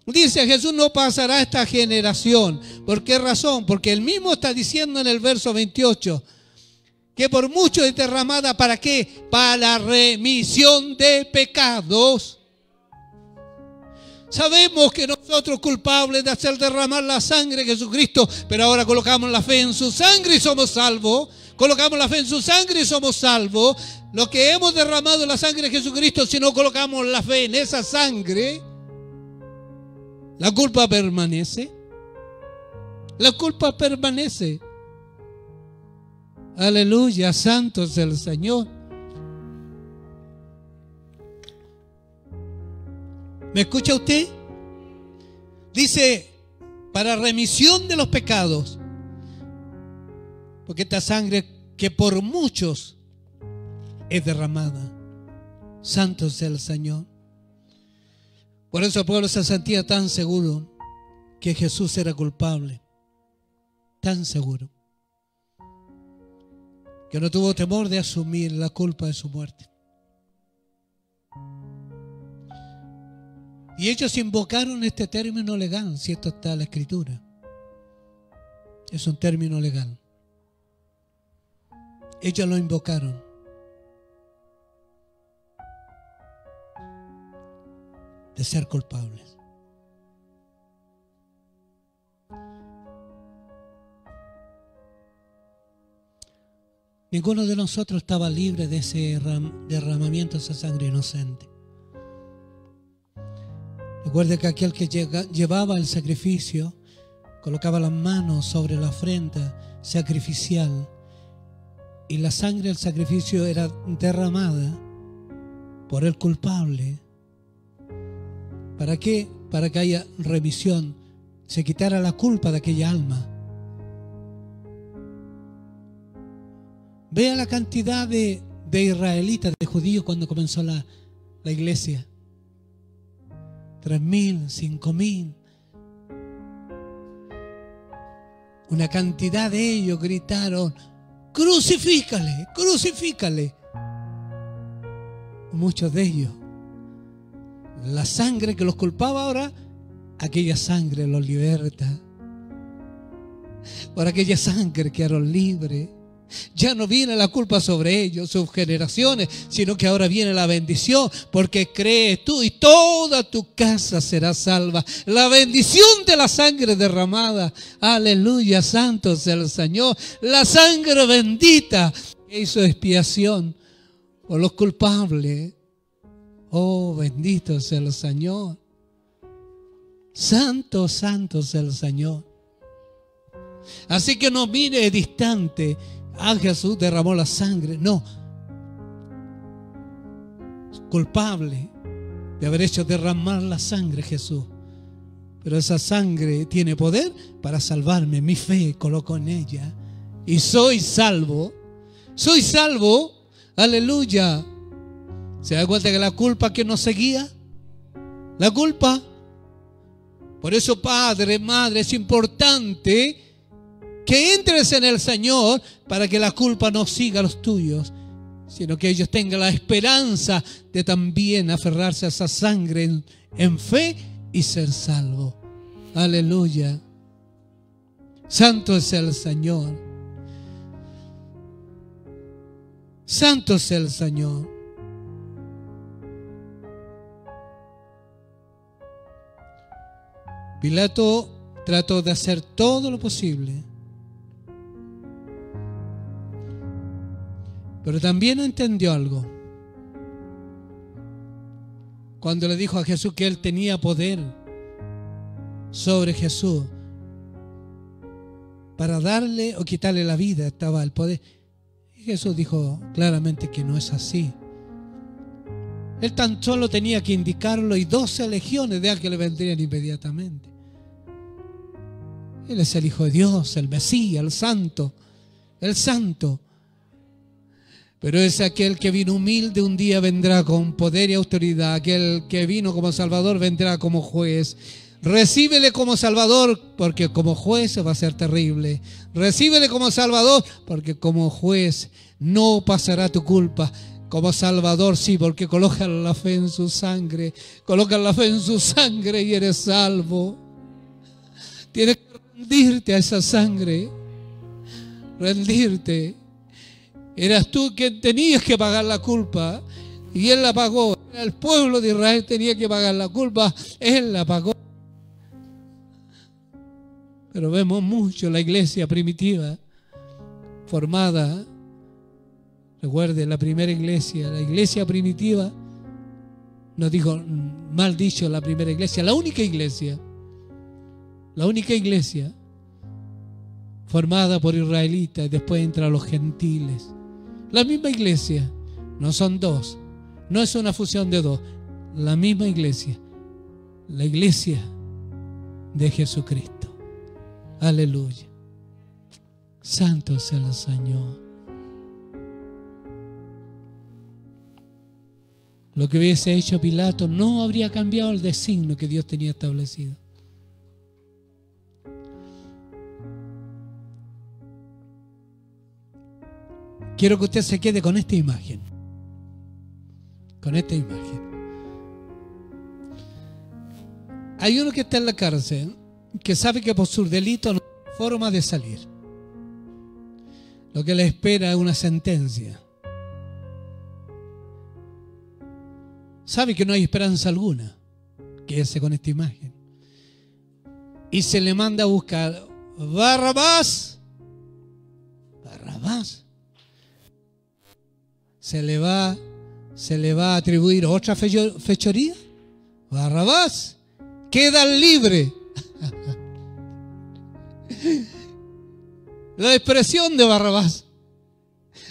Dice Jesús, no pasará esta generación. ¿Por qué razón? Porque él mismo está diciendo en el verso 28, que por mucho es derramada, ¿para qué? Para la remisión de pecados. Sabemos que nosotros culpables de hacer derramar la sangre de Jesucristo, pero ahora colocamos la fe en su sangre y somos salvos. Colocamos la fe en su sangre y somos salvos. Lo que hemos derramado en la sangre de Jesucristo, si no colocamos la fe en esa sangre, la culpa permanece. La culpa permanece. Aleluya, santo es el Señor. ¿Me escucha usted? Dice, para remisión de los pecados. Porque esta sangre que por muchos es derramada. Santo es el Señor. Por eso el pueblo se sentía tan seguro que Jesús era culpable. Tan seguro. Que no tuvo temor de asumir la culpa de su muerte. Y ellos invocaron este término legal, si esto está en la Escritura. Es un término legal. Ellos lo invocaron. De ser culpables. Ninguno de nosotros estaba libre de ese derramamiento de esa sangre inocente. Recuerde que aquel que llevaba el sacrificio colocaba las manos sobre la ofrenda sacrificial y la sangre del sacrificio era derramada por el culpable. ¿Para qué? Para que haya remisión, se quitara la culpa de aquella alma. Vea la cantidad de israelitas, de judíos cuando comenzó la iglesia. 3.000, 5.000. Una cantidad de ellos gritaron, crucifícale, crucifícale. Muchos de ellos, la sangre que los culpaba ahora, aquella sangre los liberta. Por aquella sangre quedaron libres. Ya no viene la culpa sobre ellos, sus generaciones, sino que ahora viene la bendición, porque crees tú y toda tu casa será salva. La bendición de la sangre derramada. Aleluya, santo sea el Señor. La sangre bendita que hizo expiación por los culpables. Oh, bendito sea el Señor. Santo, santo sea el Señor. Así que no mire distante. Ah, Jesús derramó la sangre. No. Culpable de haber hecho derramar la sangre Jesús. Pero esa sangre tiene poder para salvarme. Mi fe coloco en ella. Y soy salvo. Soy salvo. Aleluya. ¿Se da cuenta que la culpa que nos seguía? La culpa. Por eso, padre, madre, es importante que entres en el Señor para que la culpa no siga a los tuyos, sino que ellos tengan la esperanza de también aferrarse a esa sangre en fe y ser salvo. Aleluya. Santo es el Señor. Santo es el Señor. Pilato trató de hacer todo lo posible, pero también entendió algo. Cuando le dijo a Jesús que él tenía poder sobre Jesús para darle o quitarle la vida, estaba el poder. Y Jesús dijo claramente que no es así. Él tan solo tenía que indicarlo y 12 legiones de ángeles vendrían inmediatamente. Él es el Hijo de Dios, el Mesías, el Santo, el Santo. Pero es aquel que vino humilde, un día vendrá con poder y autoridad. Aquel que vino como Salvador vendrá como juez. Recíbele como Salvador, porque como juez va a ser terrible. Recíbele como Salvador, porque como juez no pasará tu culpa. Como Salvador sí, porque coloca la fe en su sangre. Coloca la fe en su sangre y eres salvo. Tienes que rendirte a esa sangre. Rendirte. Eras tú quien tenías que pagar la culpa y Él la pagó. Era el pueblo de Israel tenía que pagar la culpa, Él la pagó. Pero vemos mucho la iglesia primitiva formada. Recuerde, la primera iglesia, la iglesia primitiva, no digo mal dicho la primera iglesia, la única iglesia formada por israelitas y después entra los gentiles. La misma iglesia, no son dos, no es una fusión de dos, la misma iglesia, la iglesia de Jesucristo. Aleluya. Santo es el Señor. Lo que hubiese hecho Pilato no habría cambiado el designio que Dios tenía establecido. Quiero que usted se quede con esta imagen. Con esta imagen. Hay uno que está en la cárcel que sabe que por su delito no hay forma de salir. Lo que le espera es una sentencia. Sabe que no hay esperanza alguna. Quédese con esta imagen. Y se le manda a buscar Barrabás. Barrabás. Se le va a atribuir otra fechoría. Barrabás, quedan libres. La expresión de Barrabás.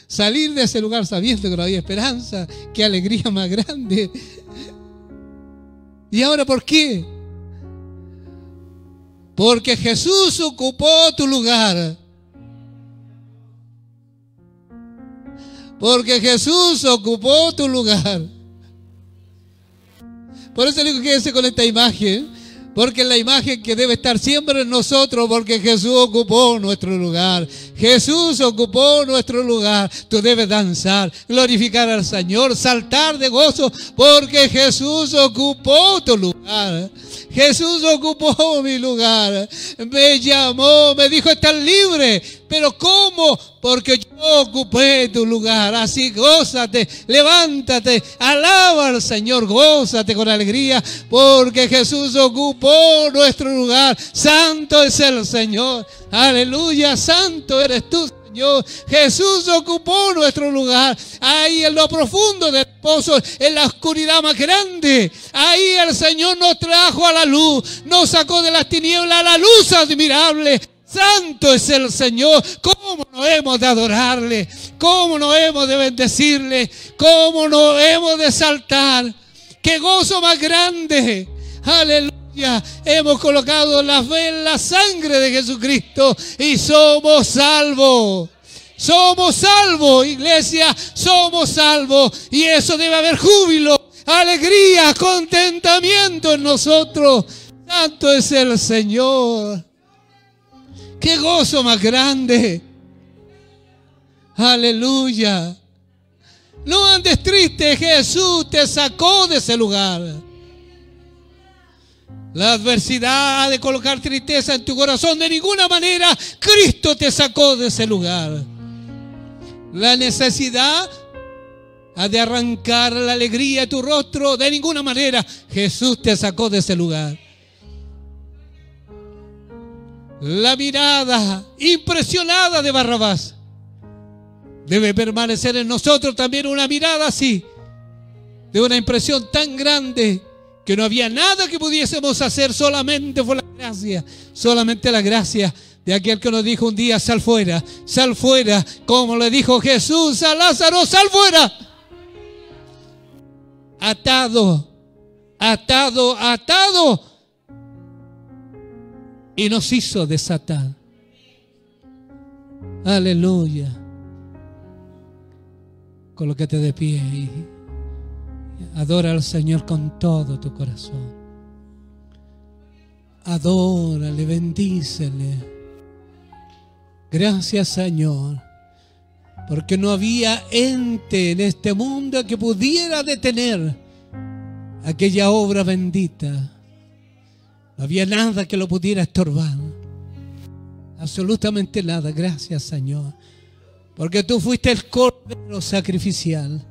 Salir de ese lugar sabiendo que no había esperanza. Qué alegría más grande. ¿Y ahora por qué? Porque Jesús ocupó tu lugar. Porque Jesús ocupó tu lugar. Por eso digo que quédese con esta imagen. Porque es la imagen que debe estar siempre en nosotros. Porque Jesús ocupó nuestro lugar. Jesús ocupó nuestro lugar. Tú debes danzar, glorificar al Señor, saltar de gozo. Porque Jesús ocupó tu lugar. Jesús ocupó mi lugar. Me llamó, me dijo: estás libre. ¿Pero cómo? Porque yo ocupé tu lugar. Así gózate, levántate, alaba al Señor, gózate con alegría, porque Jesús ocupó nuestro lugar. Santo es el Señor. Aleluya, santo eres tú, Señor. Jesús ocupó nuestro lugar. Ahí en lo profundo del pozo, en la oscuridad más grande, ahí el Señor nos trajo a la luz, nos sacó de las tinieblas a la luz admirable. Santo es el Señor. ¿Cómo no hemos de adorarle? ¿Cómo no hemos de bendecirle? ¿Cómo no hemos de saltar? ¡Qué gozo más grande! ¡Aleluya! Hemos colocado la fe en la sangre de Jesucristo y somos salvos. Somos salvos, iglesia, somos salvos. Y eso debe haber júbilo, alegría, contentamiento en nosotros. Santo es el Señor. ¡Qué gozo más grande! ¡Aleluya! No andes triste, Jesús te sacó de ese lugar. La adversidad ha de colocar tristeza en tu corazón. De ninguna manera Cristo te sacó de ese lugar. La necesidad ha de arrancar la alegría de tu rostro. De ninguna manera Jesús te sacó de ese lugar. La mirada impresionada de Barrabás debe permanecer en nosotros también, una mirada así, de una impresión tan grande que no había nada que pudiésemos hacer, solamente fue la gracia, solamente la gracia de aquel que nos dijo un día: sal fuera, como le dijo Jesús a Lázaro: sal fuera. Atado, atado, atado. Y nos hizo desatar. Aleluya. Colócate de pie y adora al Señor con todo tu corazón. Adórale, bendícele. Gracias, Señor, porque no había ente en este mundo que pudiera detener aquella obra bendita. No había nada que lo pudiera estorbar. Absolutamente nada. Gracias, Señor, porque tú fuiste el Cordero sacrificial.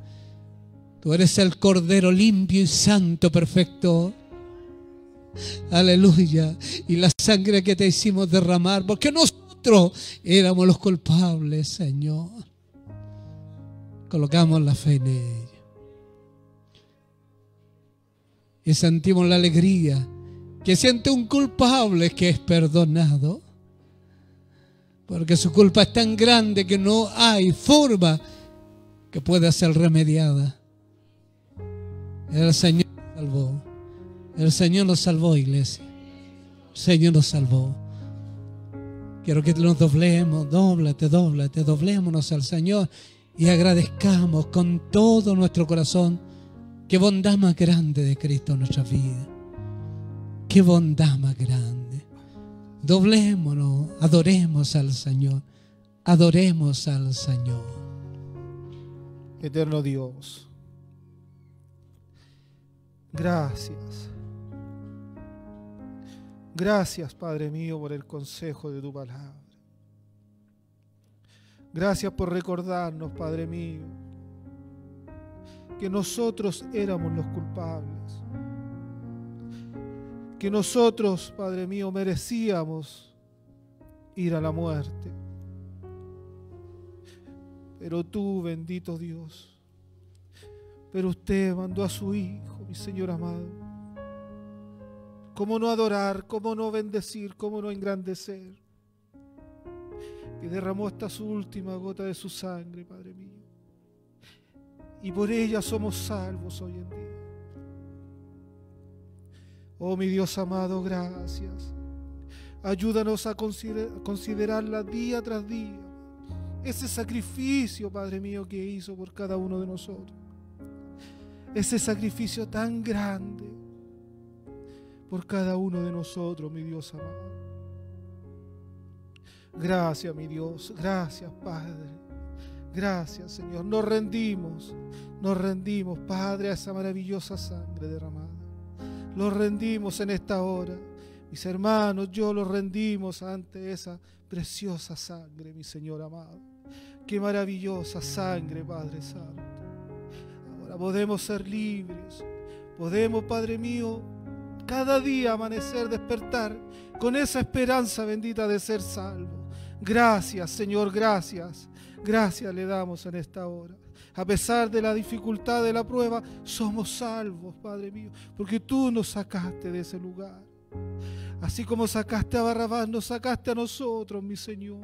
Tú eres el Cordero limpio y santo, perfecto. Aleluya. Y la sangre que te hicimos derramar, porque nosotros éramos los culpables, Señor. Colocamos la fe en ella. Y sentimos la alegría que siente un culpable que es perdonado. Porque su culpa es tan grande que no hay forma que pueda ser remediada. El Señor nos salvó. El Señor nos salvó, iglesia. El Señor nos salvó. Quiero que nos doblemos, doblémonos al Señor y agradezcamos con todo nuestro corazón. Qué bondad más grande de Cristo en nuestra vida. Qué bondad más grande. Doblémonos, adoremos al Señor. Adoremos al Señor. Eterno Dios, gracias. Gracias, Padre mío, por el consejo de tu palabra. Gracias por recordarnos, Padre mío, que nosotros éramos los culpables. Que nosotros, Padre mío, merecíamos ir a la muerte. Pero tú, bendito Dios, pero usted mandó a su Hijo, mi Señor amado. ¿Cómo no adorar? ¿Cómo no bendecir? ¿Cómo no engrandecer? Que derramó hasta su última gota de su sangre, Padre mío. Y por ella somos salvos hoy en día. Oh, mi Dios amado, gracias. Ayúdanos a considerarla día tras día. Ese sacrificio, Padre mío, que hizo por cada uno de nosotros. Ese sacrificio tan grande por cada uno de nosotros, mi Dios amado. Gracias, mi Dios. Gracias, Padre. Gracias, Señor. Nos rendimos, Padre, a esa maravillosa sangre derramada. Los rendimos en esta hora. Mis hermanos, yo los rendimos ante esa preciosa sangre, mi Señor amado. Qué maravillosa sangre, Padre Santo. Ahora podemos ser libres. Podemos, Padre mío, cada día amanecer, despertar con esa esperanza bendita de ser salvos. Gracias, Señor, gracias. Gracias le damos en esta hora. A pesar de la dificultad de la prueba, somos salvos, Padre mío, porque tú nos sacaste de ese lugar. Así como sacaste a Barrabás, nos sacaste a nosotros, mi Señor.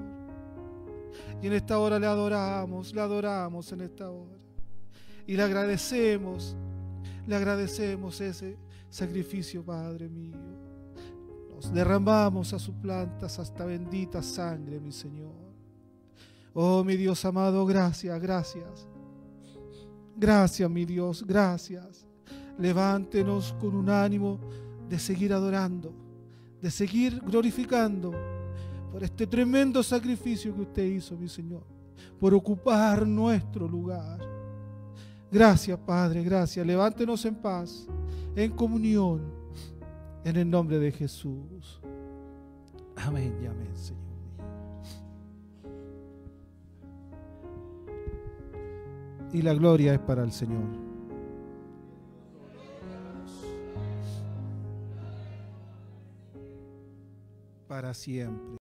Y en esta hora le adoramos en esta hora. Y le agradecemos ese sacrificio, Padre mío. Nos derramamos a sus plantas hasta bendita sangre, mi Señor. Oh, mi Dios amado, gracias, gracias. Gracias, mi Dios, gracias. Levántenos con un ánimo de seguir adorando, de seguir glorificando por este tremendo sacrificio que usted hizo, mi Señor, por ocupar nuestro lugar. Gracias, Padre, gracias. Levántenos en paz, en comunión, en el nombre de Jesús. Amén y amén, Señor. Y la gloria es para el Señor. Para siempre.